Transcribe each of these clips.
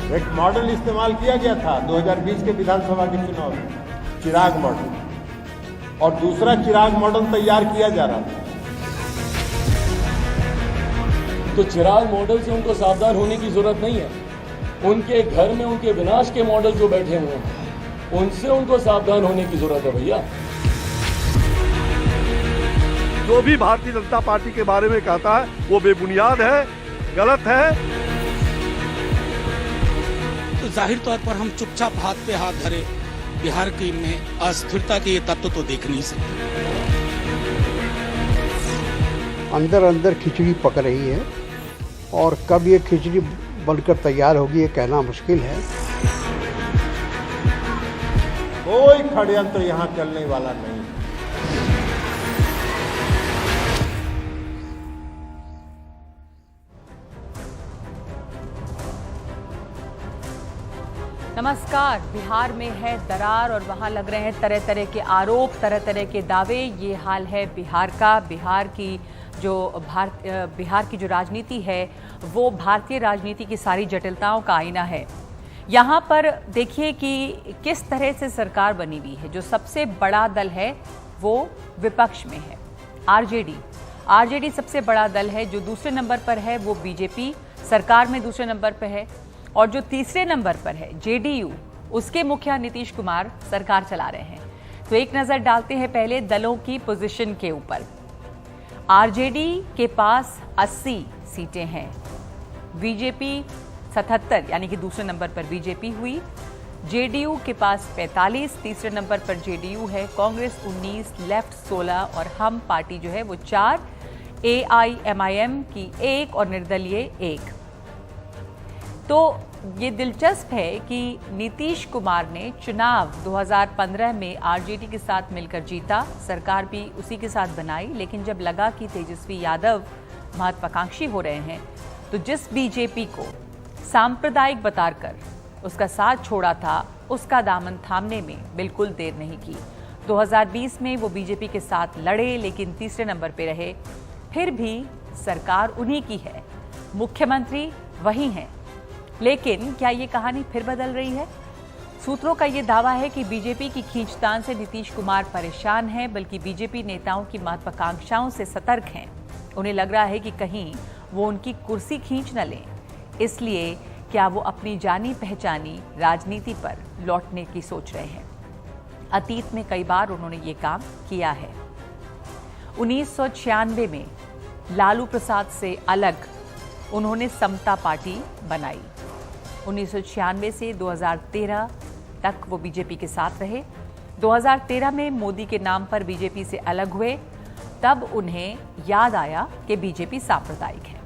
एक मॉडल इस्तेमाल किया गया था 2020 के विधानसभा के चुनाव में, चिराग मॉडल, और दूसरा चिराग मॉडल तैयार किया जा रहा था। तो चिराग मॉडल से उनको सावधान होने की जरूरत नहीं है। उनके घर में उनके विनाश के मॉडल जो बैठे हुए हैं, उनसे उनको सावधान होने की जरूरत है भैया। जो भी भारतीय जनता पार्टी के बारे में कहता है वो बेबुनियाद है, गलत है। तो जाहिर तौर पर हम चुपचाप हाथ पे हाथ धरे बिहार की में अस्थिरता के ये तत्व तो देख नहीं सकते। अंदर अंदर खिचड़ी पक रही है और कब ये खिचड़ी बनकर तैयार होगी ये कहना मुश्किल है। कोई षड्यंत्र यहाँ चलने वाला नहीं। नमस्कार। बिहार में है दरार और वहां लग रहे हैं तरह तरह के आरोप, तरह तरह के दावे। ये हाल है बिहार का। बिहार की जो राजनीति है वो भारतीय राजनीति की सारी जटिलताओं का आईना है। यहाँ पर देखिए कि किस तरह से सरकार बनी हुई है। जो सबसे बड़ा दल है वो विपक्ष में है, आरजेडी सबसे बड़ा दल है। जो दूसरे नंबर पर है वो बीजेपी सरकार में दूसरे नंबर पर है, और जो तीसरे नंबर पर है जेडीयू, उसके मुखिया नीतीश कुमार सरकार चला रहे हैं। तो एक नजर डालते हैं पहले दलों की पोजीशन के ऊपर। आरजेडी के पास 80 सीटें हैं, बीजेपी 77 यानी कि दूसरे नंबर पर बीजेपी हुई, जेडीयू के पास 45, तीसरे नंबर पर जेडीयू है, कांग्रेस 19, लेफ्ट 16 और हम पार्टी जो है वो 4, एआईएमआईएम की 1 और निर्दलीय 1। तो ये दिलचस्प है कि नीतीश कुमार ने चुनाव 2015 में आरजेडी के साथ मिलकर जीता, सरकार भी उसी के साथ बनाई, लेकिन जब लगा कि तेजस्वी यादव महत्वाकांक्षी हो रहे हैं तो जिस बीजेपी को सांप्रदायिक बताकर उसका साथ छोड़ा था, उसका दामन थामने में बिल्कुल देर नहीं की। 2020 में वो बीजेपी के साथ लड़े लेकिन तीसरे नंबर पे रहे। फिर भी सरकार उन्हीं की है, मुख्यमंत्री वही हैं। लेकिन क्या ये कहानी फिर बदल रही है? सूत्रों का ये दावा है कि बीजेपी की खींचतान से नीतीश कुमार परेशान हैं, बल्कि बीजेपी नेताओं की महत्वाकांक्षाओं से सतर्क हैं। उन्हें लग रहा है कि कहीं वो उनकी कुर्सी खींच न लें, इसलिए क्या वो अपनी जानी पहचानी राजनीति पर लौटने की सोच रहे हैं। अतीत में कई बार उन्होंने ये काम किया है। 1996 में लालू प्रसाद से अलग उन्होंने समता पार्टी बनाई। 1996 से 2013 तक वो बीजेपी के साथ रहे। 2013 में मोदी के नाम पर बीजेपी से अलग हुए, तब उन्हें याद आया कि बीजेपी सांप्रदायिक है।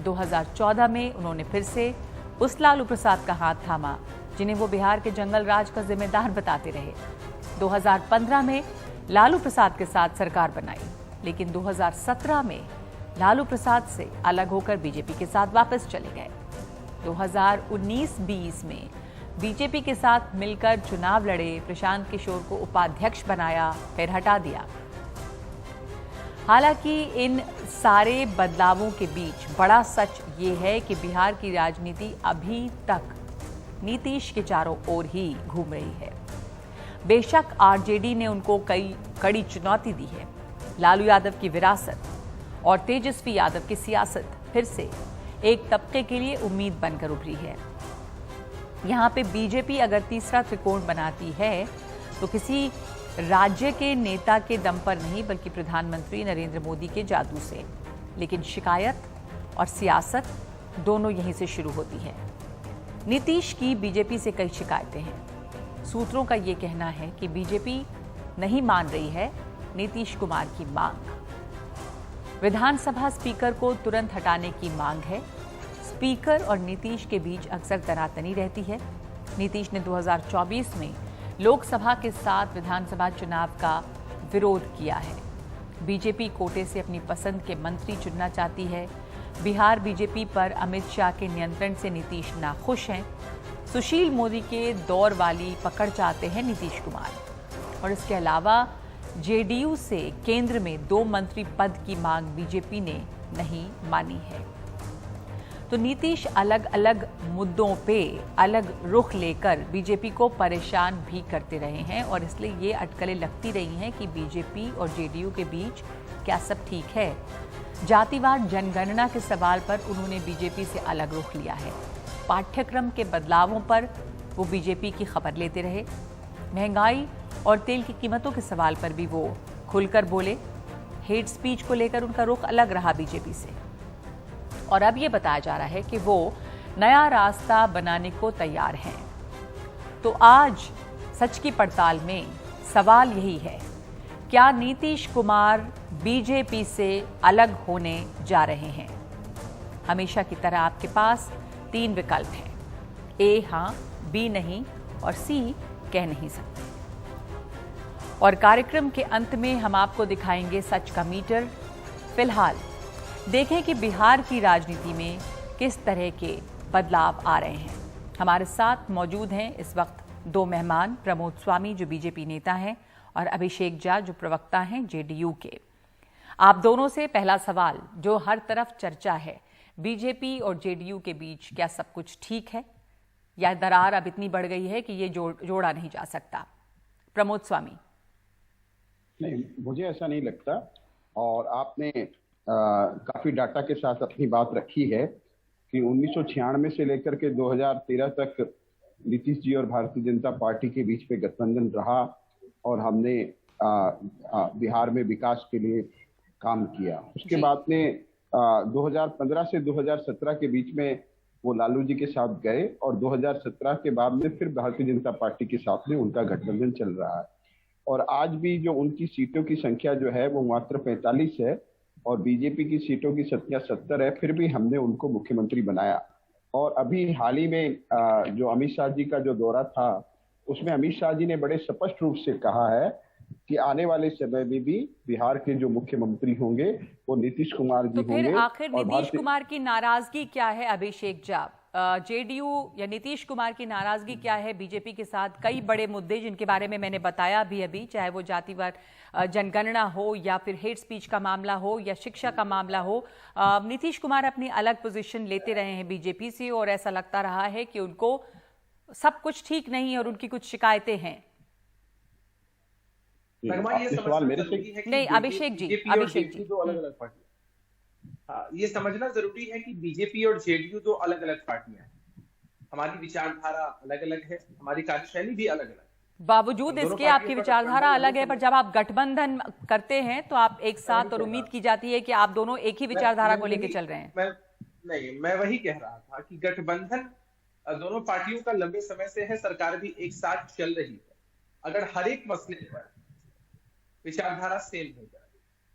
2014 में उन्होंने फिर से उस लालू प्रसाद का हाथ थामा जिन्हें वो बिहार के जंगल राज का जिम्मेदार बताते रहे। 2015 में लालू प्रसाद के साथ सरकार बनाई, लेकिन 2017 में लालू प्रसाद से अलग होकर बीजेपी के साथ वापस चले गए। 2019-20 में बीजेपी के साथ मिलकर चुनाव लड़े, प्रशांत किशोर को उपाध्यक्ष बनाया, फिर हटा दिया। हालांकि इन सारे बदलावों के बीच बड़ा सच ये है कि बिहार की राजनीति अभी तक नीतीश के चारों ओर ही घूम रही है। बेशक आरजेडी ने उनको कई कड़ी चुनौती दी है। लालू यादव की विरासत और तेजस्वी यादव की सियासत फिर से एक तबके के लिए उम्मीद बनकर उभरी है। यहाँ पे बीजेपी अगर तीसरा त्रिकोण बनाती है तो किसी राज्य के नेता के दम पर नहीं, बल्कि प्रधानमंत्री नरेंद्र मोदी के जादू से। लेकिन शिकायत और सियासत दोनों यहीं से शुरू होती है। नीतीश की बीजेपी से कई शिकायतें हैं। सूत्रों का ये कहना है कि बीजेपी नहीं मान रही है नीतीश कुमार की मांग। विधानसभा स्पीकर को तुरंत हटाने की मांग है। स्पीकर और नीतीश के बीच अक्सर तनातनी रहती है। नीतीश ने 2024 में लोकसभा के साथ विधानसभा चुनाव का विरोध किया है। बीजेपी कोटे से अपनी पसंद के मंत्री चुनना चाहती है। बिहार बीजेपी पर अमित शाह के नियंत्रण से नीतीश नाखुश हैं। सुशील मोदी के दौर वाली पकड़ चाहते हैं नीतीश कुमार। और इसके अलावा जेडीयू से केंद्र में 2 मंत्री पद की मांग बीजेपी ने नहीं मानी है। तो नीतीश अलग अलग मुद्दों पे अलग रुख लेकर बीजेपी को परेशान भी करते रहे हैं और इसलिए ये अटकलें लगती रही हैं कि बीजेपी और जेडीयू के बीच क्या सब ठीक है। जातिवाद जनगणना के सवाल पर उन्होंने बीजेपी से अलग रुख लिया है। पाठ्यक्रम के बदलावों पर वो बीजेपी की खबर लेते रहे। महंगाई और तेल की कीमतों के सवाल पर भी वो खुलकर बोले। हेट स्पीच को लेकर उनका रुख अलग रहा बीजेपी से। और अब ये बताया जा रहा है कि वो नया रास्ता बनाने को तैयार हैं। तो आज सच की पड़ताल में सवाल यही है, क्या नीतीश कुमार बीजेपी से अलग होने जा रहे हैं? हमेशा की तरह आपके पास 3 विकल्प हैं, ए हां, बी नहीं और सी कह नहीं सकते। और कार्यक्रम के अंत में हम आपको दिखाएंगे सच का मीटर। फिलहाल देखें कि बिहार की राजनीति में किस तरह के बदलाव आ रहे हैं। हमारे साथ मौजूद हैं इस वक्त 2 मेहमान, प्रमोद स्वामी जो बीजेपी नेता हैं और अभिषेक झा जो प्रवक्ता हैं जेडीयू के। आप दोनों से पहला सवाल जो हर तरफ चर्चा है, बीजेपी और जेडीयू के बीच क्या सब कुछ ठीक है या दरार अब इतनी बढ़ गई है कि ये जोड़ा नहीं जा सकता? प्रमोद स्वामी। नहीं, मुझे ऐसा नहीं लगता। और आपने काफी डाटा के साथ अपनी बात रखी है कि 1996 से लेकर के 2013 तक नीतीश जी और भारतीय जनता पार्टी के बीच में गठबंधन रहा और हमने बिहार में विकास के लिए काम किया। उसके बाद में 2015 से 2017 के बीच में वो लालू जी के साथ गए और 2017 के बाद में फिर भारतीय जनता पार्टी के साथ में उनका गठबंधन चल रहा है। और आज भी जो उनकी सीटों की संख्या जो है वो मात्र 45 है और बीजेपी की सीटों की संख्या 70 है, फिर भी हमने उनको मुख्यमंत्री बनाया। और अभी हाल ही में जो अमित शाह जी का जो दौरा था उसमें अमित शाह जी ने बड़े स्पष्ट रूप से कहा है कि आने वाले समय में भी बिहार के जो मुख्यमंत्री होंगे वो नीतीश कुमार जी होंगे। तो फिर आखिर नीतीश कुमार की नाराजगी क्या है अभिषेक झा? जेडीयू या नीतीश कुमार की नाराजगी क्या है बीजेपी के साथ? कई बड़े मुद्दे जिनके बारे में मैंने बताया भी अभी, चाहे वो जातिवाद जनगणना हो या फिर हेट स्पीच का मामला हो या शिक्षा का मामला हो, नीतीश कुमार अपनी अलग पोजीशन लेते रहे हैं बीजेपी से और ऐसा लगता रहा है कि उनको सब कुछ ठीक नहीं और उनकी कुछ शिकायतें हैं। सवाल मेरे से नहीं, अभिषेक जी दो अलग अलग पार्टी। हाँ, ये समझना जरूरी है कि बीजेपी और जेडीयू दो अलग अलग पार्टियां हैं। हमारी विचारधारा अलग अलग है, हमारी कार्यशैली भी अलग अलग। बावजूद इसके आपकी विचारधारा अलग है, पर जब आप गठबंधन करते हैं तो आप एक साथ और उम्मीद की जाती है कि आप दोनों एक ही विचारधारा को लेकर चल रहे हैं। मैं वही कह रहा था कि गठबंधन दोनों पार्टियों का लंबे समय से है, सरकार भी एक साथ चल रही है। अगर हर एक मसले पर विचारधारा सेम हो जाए,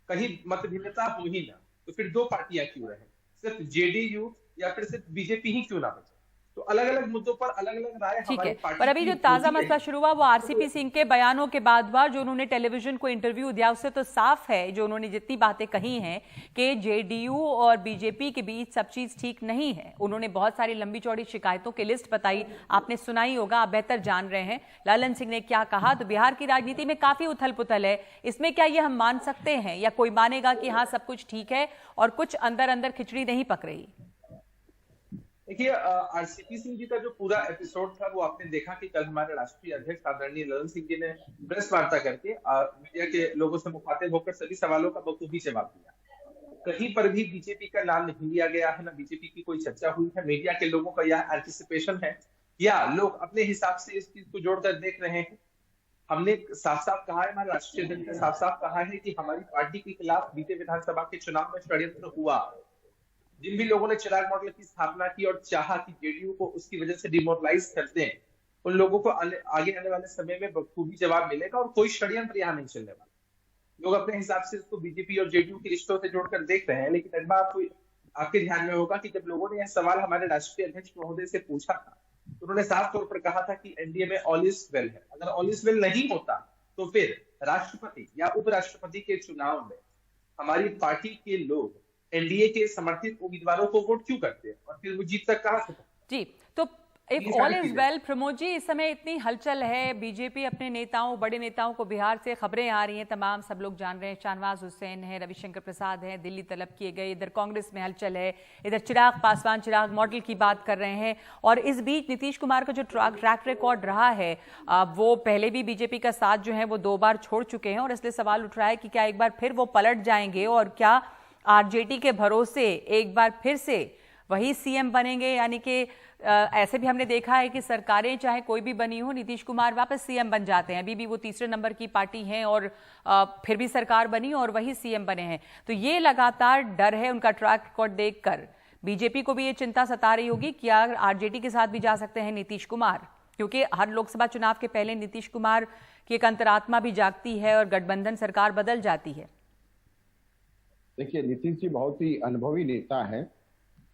कहीं मतभिन्नता हो ही ना, तो फिर 2 पार्टियां क्यों रहे? सिर्फ जेडीयू या फिर सिर्फ बीजेपी ही क्यों ना बचे? तो अलग अलग मुद्दों पर अलग अलग राय हमारी पार्टी। पर अभी जो ताजा मसला शुरू हुआ वो आरसीपी सिंह के बयानों के बाद हुआ, जो उन्होंने टेलीविजन को इंटरव्यू दिया उससे तो साफ है, जो उन्होंने जितनी बातें कही हैं कि जेडीयू और बीजेपी के बीच सब चीज ठीक नहीं है। उन्होंने बहुत सारी लंबी चौड़ी शिकायतों की लिस्ट बताई, आपने सुनाई होगा, आप बेहतर जान रहे हैं ललन सिंह ने क्या कहा। तो बिहार की राजनीति में काफी उथल पुथल है, इसमें क्या ये हम मान सकते हैं या कोई मानेगा कि हाँ सब कुछ ठीक है और कुछ अंदर अंदर खिचड़ी नहीं पक रही? देखिए, आरसीपी सिंह जी का जो पूरा एपिसोड था वो आपने देखा कि कल हमारे राष्ट्रीय अध्यक्ष आदरणीय ललन सिंह जी ने प्रेस वार्ता करके मीडिया के लोगों से मुखातिब होकर सभी सवालों का बखूबी जवाब दिया। कहीं पर भी बीजेपी का नाम नहीं लिया गया है, ना बीजेपी की कोई चर्चा हुई है। मीडिया के लोगों का यह एंटिसिपेशन है या लोग अपने हिसाब से इस चीज को जोड़कर देख रहे हैं। हमने साफ साफ कहा है, हमारे राष्ट्रीय अध्यक्ष ने साफ साफ कहा है कि हमारी पार्टी के खिलाफ बीते विधानसभा के चुनाव में षड्यंत्र हुआ। जिन भी लोगों ने चिराग मॉडल की स्थापना की और चाहा कि जेडीयू को उसकी वजह से डिमोरलाइज कर दें, उन लोगों को आगे आने वाले समय में बखूबी जवाब मिलेगा और कोई षड्यंत्र यहाँ नहीं चलने वाला। लोग अपने हिसाब से इसको बीजेपी और जेडीयू के रिश्तों से जोड़कर देख रहे हैं। लेकिन एक बात आपके ध्यान में होगा कि जब लोगों ने यह सवाल हमारे राष्ट्रीय अध्यक्ष महोदय से पूछा था तो उन्होंने साफ तौर पर कहा था कि एनडीए में ऑल इज वेल है। अगर ऑल इज वेल नहीं होता तो फिर राष्ट्रपति या उपराष्ट्रपति के चुनाव में हमारी पार्टी के लोग एनडीए के समर्थित उम्मीदवारों को वोट क्यों करते हैं और फिर वो जीत तक कहां से? जी, तो if all is well, Pramod ji, इस समय इतनी हलचल है, बीजेपी अपने नेताओं, बड़े नेताओं को, बिहार से खबरें आ रही हैं, तमाम सब लोग जान रहे हैं, शाहनवाज हुसैन है, रविशंकर प्रसाद है, दिल्ली तलब किए गए, इधर कांग्रेस में हलचल है, इधर चिराग पासवान चिराग मॉडल की बात कर रहे हैं, और इस बीच नीतीश कुमार का जो ट्रैक रिकॉर्ड रहा है, वो पहले भी बीजेपी का साथ जो है वो 2 बार छोड़ चुके हैं, और इसलिए सवाल उठ रहा है कि क्या एक बार फिर वो पलट जाएंगे और क्या आरजेडी के भरोसे एक बार फिर से वही सीएम बनेंगे। यानी कि ऐसे भी हमने देखा है कि सरकारें चाहे कोई भी बनी हो, नीतीश कुमार वापस सीएम बन जाते हैं। अभी भी वो तीसरे नंबर की पार्टी हैं और फिर भी सरकार बनी और वही सीएम बने हैं। तो ये लगातार डर है उनका ट्रैक रिकॉर्ड देखकर। बीजेपी को भी ये चिंता सता रही होगी कि यार आरजेडी के साथ भी जा सकते हैं नीतीश कुमार, क्योंकि हर लोकसभा चुनाव के पहले नीतीश कुमार की एक अंतरात्मा भी जागती है और गठबंधन सरकार बदल जाती है। देखिए, नीतीश जी बहुत ही अनुभवी नेता है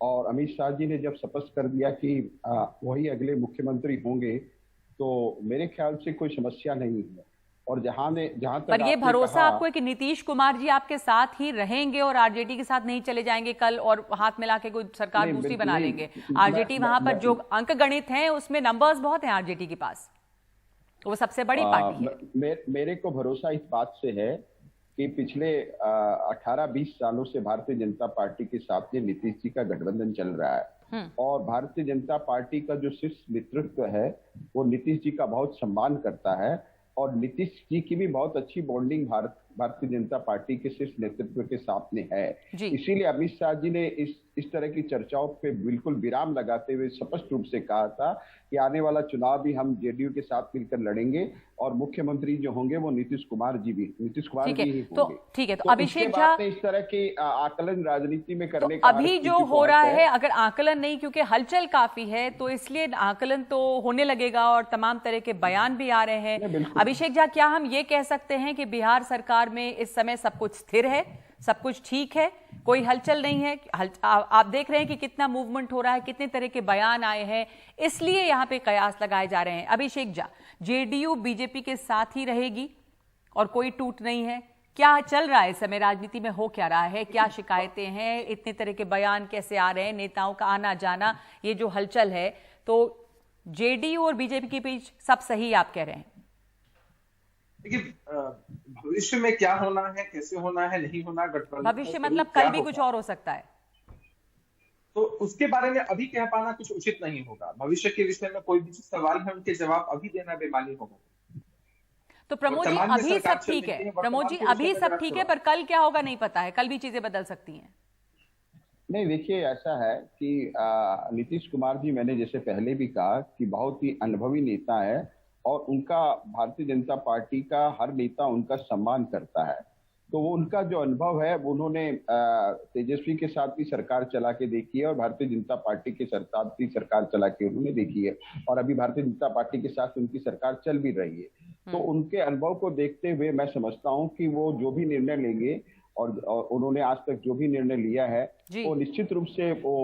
और अमित शाह जी ने जब स्पष्ट कर दिया कि वही अगले मुख्यमंत्री होंगे, तो मेरे ख्याल से कोई समस्या नहीं है। और जहां तक पर ये भरोसा आपको है कि नीतीश कुमार जी आपके साथ ही रहेंगे और आरजेडी के साथ नहीं चले जाएंगे कल और हाथ मिला के कोई सरकार दूसरी बना लेंगे? आरजेडी वहां पर जो अंक गणित हैं उसमें नंबर्स बहुत हैं आरजेडी के पास, वो सबसे बड़ी पार्टी है। मेरे को भरोसा इस बात से है कि पिछले 18-20 सालों से भारतीय जनता पार्टी के साथ में नीतीश जी का गठबंधन चल रहा है, और भारतीय जनता पार्टी का जो शीर्ष नेतृत्व है वो नीतीश जी का बहुत सम्मान करता है, और नीतीश जी की भी बहुत अच्छी बॉन्डिंग भारतीय जनता पार्टी के शीर्ष नेतृत्व के साथ में है। इसीलिए अमित शाह जी ने इस तरह की चर्चाओं पे बिल्कुल विराम लगाते हुए स्पष्ट रूप से कहा था कि आने वाला चुनाव भी हम जेडीयू के साथ मिलकर लड़ेंगे और मुख्यमंत्री जो होंगे वो नीतीश कुमार जी ही होंगे। तो ठीक है, तो अभिषेक झा, इस तरह की आकलन राजनीति में करने का अभी जो हो रहा है, अगर आकलन नहीं, क्योंकि हलचल काफी है तो इसलिए आकलन तो होने लगेगा और तमाम तरह के बयान भी आ रहे हैं। अभिषेक झा, क्या हम ये कह सकते हैं कि बिहार सरकार में इस समय सब कुछ स्थिर है, सब कुछ ठीक है, कोई हलचल नहीं है? आप देख रहे हैं कि कितना मूवमेंट हो रहा है, कितने तरह के बयान आए हैं, इसलिए यहां पे कयास लगाए जा रहे हैं। अभिषेक झा, जेडीयू बीजेपी के साथ ही रहेगी और कोई टूट नहीं है? क्या चल रहा है इस समय राजनीति में, हो क्या रहा है, क्या शिकायतें हैं, इतने तरह के बयान कैसे आ रहे हैं, नेताओं का आना जाना, ये जो हलचल है, तो जेडीयू और बीजेपी के बीच सब सही आप कह रहे हैं? देखिए, भविष्य में क्या होना है, कैसे होना है, नहीं होना, गठबंधन भविष्य मतलब कल भी कुछ और हो सकता है, तो उसके बारे में अभी कह पाना कुछ उचित नहीं होगा। भविष्य के विषय में कोई भी सवाल है उनके जवाब अभी देना बेमानी होगा। तो प्रमोद जी, अभी सब ठीक है, प्रमोद जी अभी सब ठीक है, पर कल क्या होगा नहीं पता है, कल भी चीजें बदल सकती हैं। नहीं, देखिए, ऐसा है कि नीतीश कुमार जी, मैंने जैसे पहले भी कहा कि बहुत ही अनुभवी नेता है और उनका भारतीय जनता पार्टी का हर नेता उनका सम्मान करता है। तो वो उनका जो अनुभव है, उन्होंने तेजस्वी के साथ भी सरकार चला के देखी है और भारतीय जनता पार्टी के साथ भी सरकार चला के उन्होंने देखी है, और अभी भारतीय जनता पार्टी के साथ उनकी सरकार चल भी रही है। तो उनके अनुभव को देखते हुए मैं समझता हूं कि वो जो भी निर्णय लेंगे और उन्होंने आज तक जो भी निर्णय लिया है वो निश्चित रूप से वो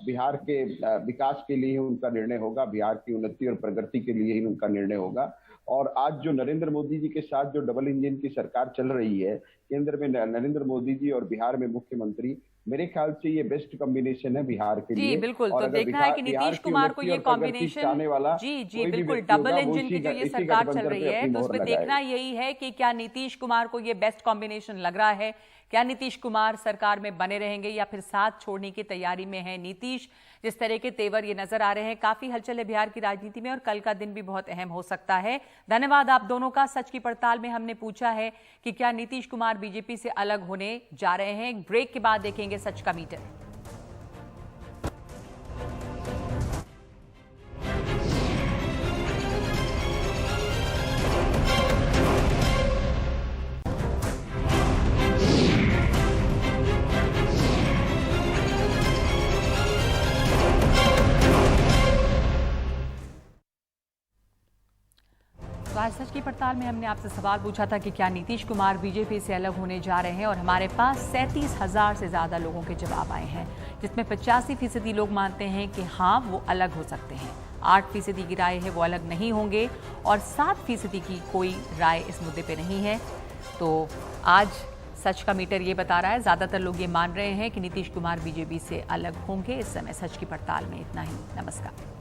बिहार के विकास के लिए ही उनका निर्णय होगा, बिहार की उन्नति और प्रगति के लिए ही उनका निर्णय होगा। और आज जो नरेंद्र मोदी जी के साथ जो डबल इंजन की सरकार चल रही है, केंद्र में नरेंद्र मोदी जी और बिहार में मुख्यमंत्री, मेरे ख्याल से ये बेस्ट कॉम्बिनेशन है बिहार के लिए। जी बिल्कुल, तो देखना है कि नीतीश कुमार को ये कॉम्बिनेशन, जी बिल्कुल, डबल इंजन की जो ये सरकार चल रही है, तो उसमें देखना यही है कि क्या नीतीश कुमार को ये बेस्ट कॉम्बिनेशन लग रहा है, क्या नीतीश कुमार सरकार में बने रहेंगे या फिर साथ छोड़ने की तैयारी में है नीतीश। जिस तरह के तेवर ये नजर आ रहे हैं, काफी हलचल है बिहार की राजनीति में और कल का दिन भी बहुत अहम हो सकता है। धन्यवाद आप दोनों का। सच की पड़ताल में हमने पूछा है कि क्या नीतीश कुमार बीजेपी से अलग होने जा रहे हैं। एक ब्रेक के बाद देखेंगे सच का मीटर। आज सच की पड़ताल में हमने आपसे सवाल पूछा था कि क्या नीतीश कुमार बीजेपी से अलग होने जा रहे हैं, और हमारे पास 37,000 से ज़्यादा लोगों के जवाब आए हैं, जिसमें 85% लोग मानते हैं कि हाँ वो अलग हो सकते हैं, 8% की राय है वो अलग नहीं होंगे, और 7% की कोई राय इस मुद्दे पर नहीं है। तो आज सच का मीटर ये बता रहा है, ज़्यादातर लोग ये मान रहे हैं कि नीतीश कुमार बीजेपी से अलग होंगे। इस समय सच की पड़ताल में इतना ही। नमस्कार।